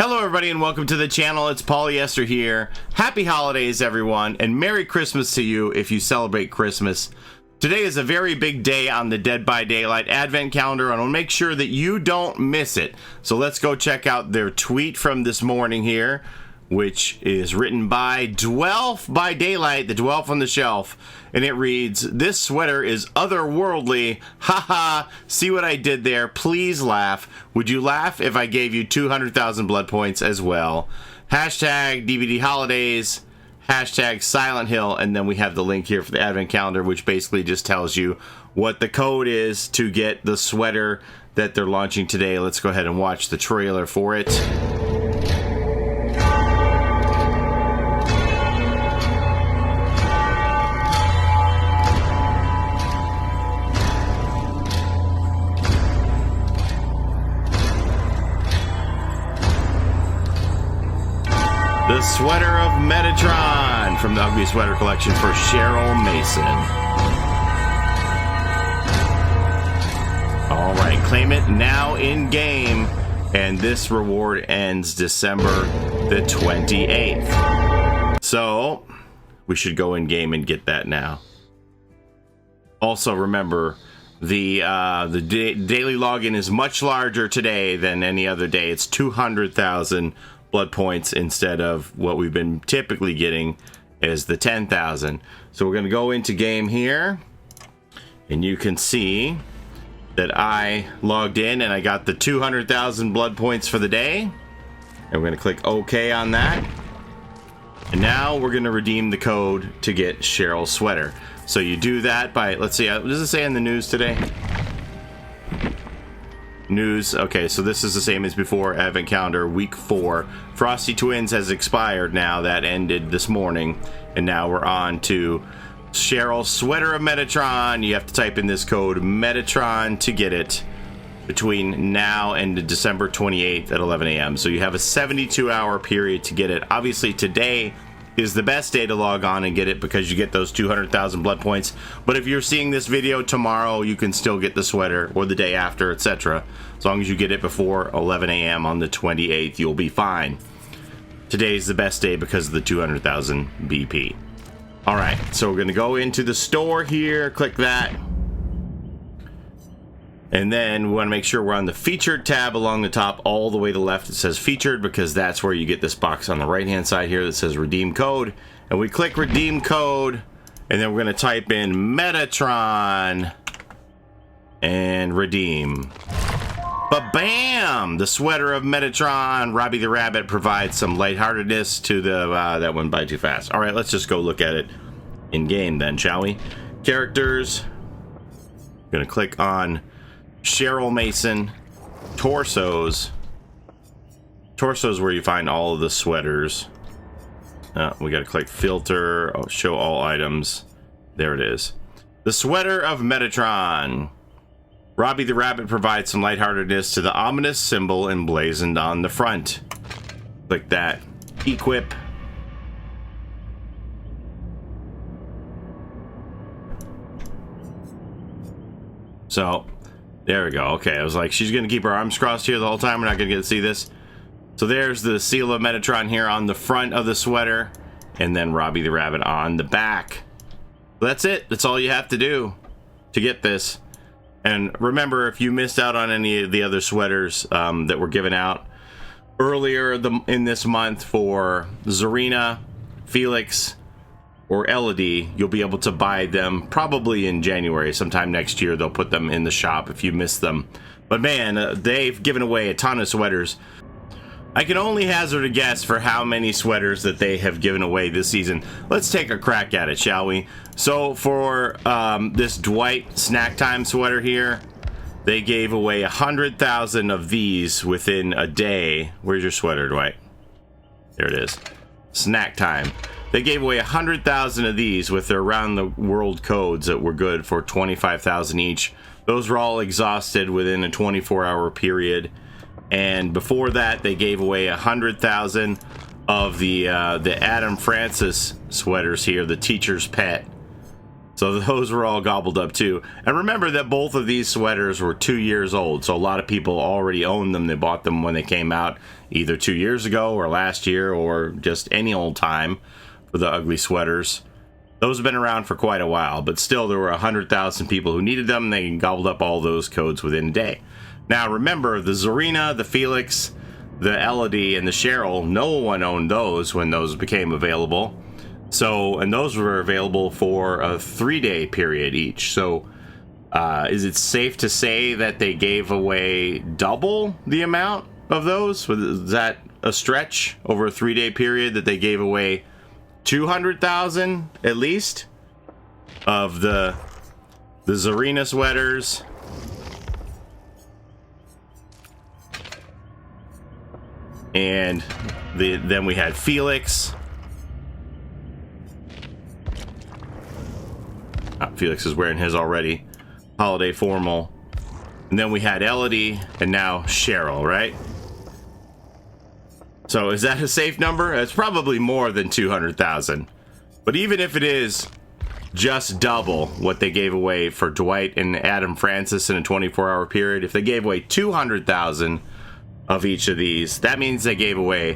Hello everybody and welcome to the channel. It's Paulie, Esther here. Happy holidays everyone, and Merry Christmas to you if you celebrate Christmas. Today is a very big day on the Dead by Daylight Advent calendar, and I'll make sure that you don't miss it. So let's go check out their tweet from this morning here, which is written by Dwelf by Daylight, the Dwelf on the shelf. And it reads, "This sweater is otherworldly. Haha, see what I did there? Please laugh. Would you laugh if I gave you 200,000 blood points as well? Hashtag DVD holidays. Hashtag Silent Hill." And then we have the link here for the Advent calendar, which basically just tells you what the code is to get the sweater that they're launching today. Let's go ahead and watch the trailer for it. The Sweater of Metatron from the Ugly Sweater collection for Cheryl Mason. All right, claim it now in game, and this reward ends December the 28th. So we should go in game and get that now. Also, remember the daily login is much larger today than any other day. It's 200,000 blood points instead of what we've been typically getting is the 10,000. So we're going to go into game here, and you can see that I logged in and I got the 200,000 blood points for the day, and we're going to click OK on that. And now we're going to redeem the code to get Cheryl Sweater. So you do that by, let's see, what does it say in the news today? News. Okay, so this is the same as before. Advent calendar week 4. Frosty Twins has expired now. That ended this morning, and now we're on to Cheryl Sweater of Metatron. You have to type in this code Metatron to get it between now and December 28th at 11 a.m. So you have a 72-hour period to get it. Obviously today is the best day to log on and get it because you get those 200,000 blood points. But if you're seeing this video tomorrow, you can still get the sweater, or the day after, etc. As long as you get it before 11 a.m. on the 28th, you'll be fine. Today's the best day because of the 200,000 BP. All right, so we're going to go into the store here, click that. And then we want to make sure we're on the featured tab along the top, all the way to the left. It says featured because that's where you get this box on the right hand side here that says redeem code. And we click redeem code, and then we're going to type in Metatron and redeem. But bam! The Sweater of Metatron. Robbie the Rabbit provides some lightheartedness to the that went by too fast. All right, let's just go look at it in game then, shall we? Characters. I'm going to click on Cheryl Mason. Torsos. Torsos where you find all of the sweaters. We gotta click filter, show all items. There it is. The Sweater of Metatron. Robbie the Rabbit provides some lightheartedness to the ominous symbol emblazoned on the front. Click that. Equip. So there we go. Okay, I was like, she's gonna keep her arms crossed here the whole time. We're not gonna get to see this. So there's the seal of Metatron here on the front of the sweater, and then Robbie the Rabbit on the back. That's it. That's all you have to do to get this. And remember, if you missed out on any of the other sweaters that were given out earlier in this month for Zarina, Felix, or Elodie, you'll be able to buy them probably in January. Sometime next year, they'll put them in the shop if you missed them. But man, they've given away a ton of sweaters. I can only hazard a guess for how many sweaters that they have given away this season. Let's take a crack at it, shall we? So for this Dwight Snack Time sweater here, they gave away 100,000 of these within a day. Where's your sweater, Dwight? There it is. Snack Time. They gave away 100,000 of these with their around the world codes that were good for 25,000 each. Those were all exhausted within a 24-hour period. And before that, they gave away 100,000 of the Adam Francis sweaters here, the teacher's pet. So those were all gobbled up too. And remember that both of these sweaters were 2 years old, so a lot of people already owned them. They bought them when they came out either 2 years ago or last year or just any old time for the ugly sweaters. Those have been around for quite a while, but still there were 100,000 people who needed them. They gobbled up all those codes within a day. Now remember, the Zarina, the Felix, the Elodie, and the Cheryl, no one owned those when those became available. So, and those were available for a 3-day period each. So, is it safe to say that they gave away double the amount of those? Is that a stretch over a 3-day period that they gave away 200,000 at least of the Zarina sweaters? And then we had Felix. Felix is wearing his already. Holiday formal. And then we had Elodie and now Cheryl, right? So is that a safe number? It's probably more than 200,000. But even if it is just double what they gave away for Dwight and Adam Francis in a 24-hour period, if they gave away 200,000 of each of these, that means they gave away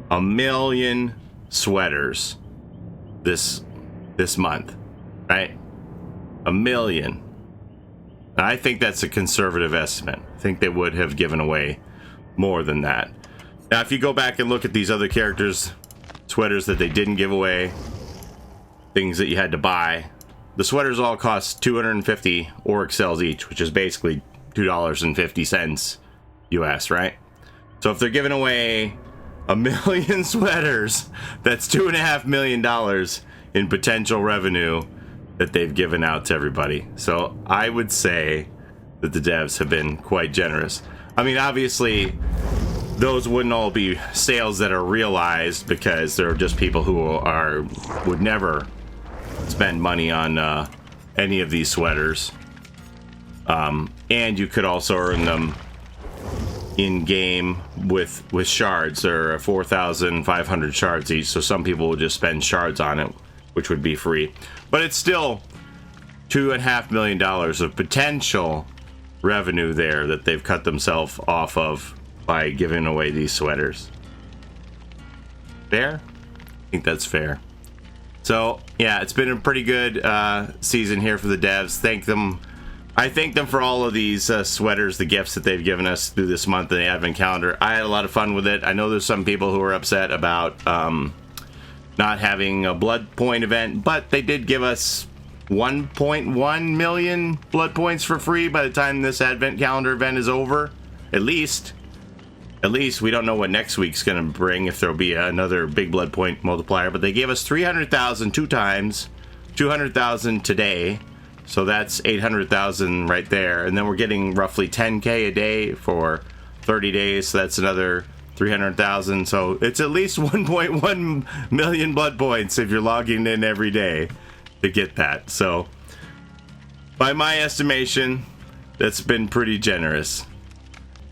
1 million sweaters this month, right? 1 million. I think that's a conservative estimate. I think they would have given away more than that. Now, if you go back and look at these other characters' sweaters that they didn't give away, things that you had to buy, the sweaters all cost 250 Auric cells each, which is basically $2.50 US, right? So if they're giving away 1 million sweaters, that's $2.5 million in potential revenue that they've given out to everybody. So I would say that the devs have been quite generous. I mean, obviously, those wouldn't all be sales that are realized because they're just people who would never spend money on any of these sweaters. And you could also earn them in game with shards. There are 4,500 shards each, so some people will just spend shards on it, which would be free. But it's still $2.5 million of potential revenue there that they've cut themselves off of by giving away these sweaters. Fair? I think that's fair. So yeah, it's been a pretty good season here for the devs. I thank them for all of these sweaters, the gifts that they've given us through this month in the Advent calendar. I had a lot of fun with it. I know there's some people who are upset about not having a blood point event, but they did give us 1.1 million blood points for free by the time this Advent calendar event is over. At least we don't know what next week's going to bring, if there'll be another big blood point multiplier, but they gave us 300,000 2 times, 200,000 today. So that's 800,000 right there. And then we're getting roughly 10K a day for 30 days. So that's another 300,000. So it's at least 1.1 million blood points if you're logging in every day to get that. So by my estimation, that's been pretty generous.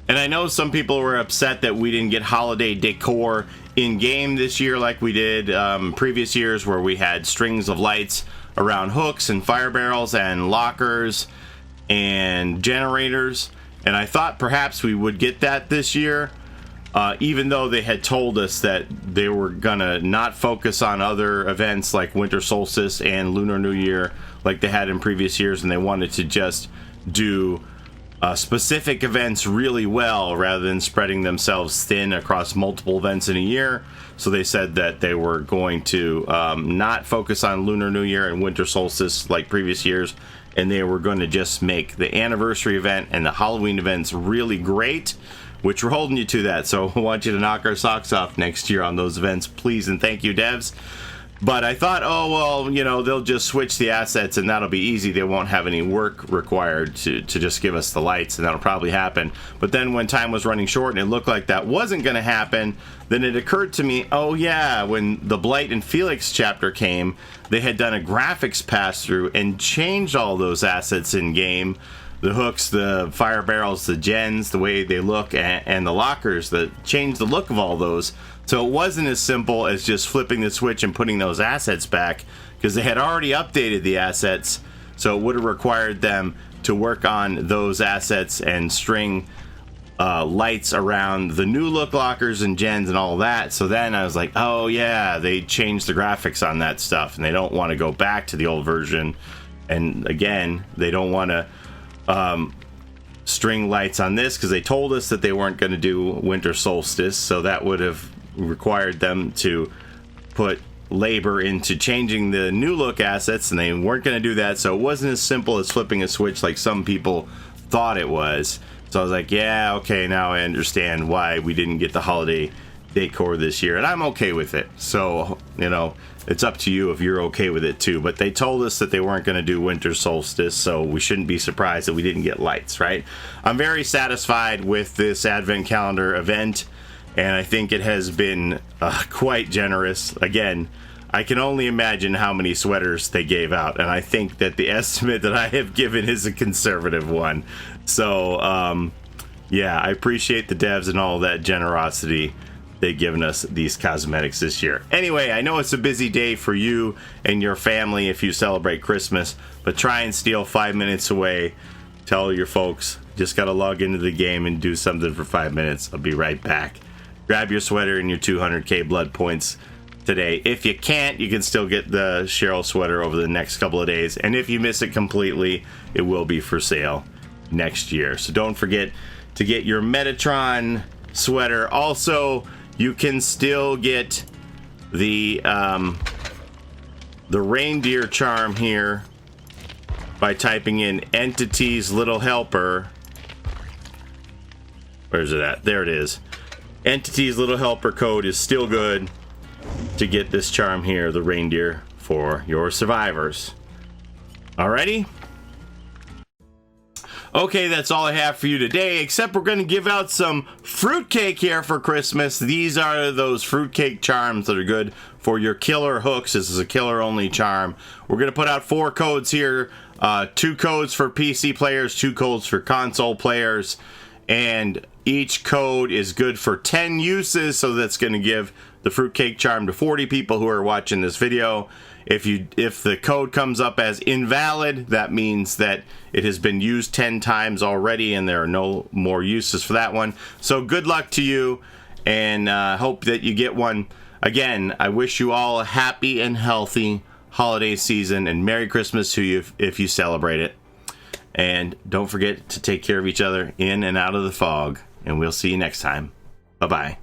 And I know some people were upset that we didn't get holiday decor in game this year like we did previous years, where we had strings of lights around hooks and fire barrels and lockers and generators. And I thought perhaps we would get that this year, even though they had told us that they were gonna not focus on other events like Winter Solstice and Lunar New Year like they had in previous years, and they wanted to just do specific events really well rather than spreading themselves thin across multiple events in a year. So they said that they were going to not focus on Lunar New Year and Winter Solstice like previous years, and they were going to just make the anniversary event and the Halloween events really great, which we're holding you to that. So I want you to knock our socks off next year on those events, please, and thank you, devs. But I thought, oh, well, you know, they'll just switch the assets and that'll be easy. They won't have any work required to just give us the lights, and that'll probably happen. But then when time was running short and it looked like that wasn't going to happen, then it occurred to me, oh yeah, when the Blight and Felix chapter came, they had done a graphics pass-through and changed all those assets in game. The hooks, the fire barrels, the gens, the way they look, and the lockers, that changed the look of all those. So it wasn't as simple as just flipping the switch and putting those assets back, because they had already updated the assets, so it would have required them to work on those assets and string lights around the new look lockers and gens and all that. So then I was like, oh yeah, they changed the graphics on that stuff and they don't want to go back to the old version. And again, they don't want to string lights on this because they told us that they weren't going to do winter solstice, so that would have required them to put labor into changing the new look assets, and they weren't going to do that. So it wasn't as simple as flipping a switch like some people thought it was. So I was like, yeah, okay, now I understand why we didn't get the holiday decor this year, and I'm okay with it. So, you know, it's up to you if you're okay with it too. But they told us that they weren't going to do winter solstice, so we shouldn't be surprised that we didn't get lights, right? I'm very satisfied with this advent calendar event, and I think it has been quite generous. Again, I can only imagine how many sweaters they gave out, and I think that the estimate that I have given is a conservative one. So, yeah, I appreciate the devs and all that generosity they've given us these cosmetics this year. Anyway, I know it's a busy day for you and your family if you celebrate Christmas, but try and steal 5 minutes away. Tell your folks, just gotta log into the game and do something for 5 minutes. I'll be right back. Grab your sweater and your 200k blood points today. If you can't, you can still get the Cheryl sweater over the next couple of days, and if you miss it completely, it will be for sale next year. So don't forget to get your Metatron sweater. Also, you can still get the reindeer charm here by typing in Entity's Little Helper. Where's it at? There it is. Entity's Little Helper code is still good to get this charm here, the reindeer, for your survivors. Alrighty? Okay, that's all I have for you today, except we're going to give out some fruitcake here for Christmas. These are those fruitcake charms that are good for your killer hooks. This is a killer-only charm. We're going to put out 4 codes here. 2 codes for PC players, 2 codes for console players, and each code is good for 10 uses, so that's going to give the fruitcake charm to 40 people who are watching this video. If the code comes up as invalid, that means that it has been used 10 times already and there are no more uses for that one. So good luck to you, and hope that you get one. Again, I wish you all a happy and healthy holiday season, and Merry Christmas to you if you celebrate it. And don't forget to take care of each other in and out of the fog, and we'll see you next time. Bye-bye.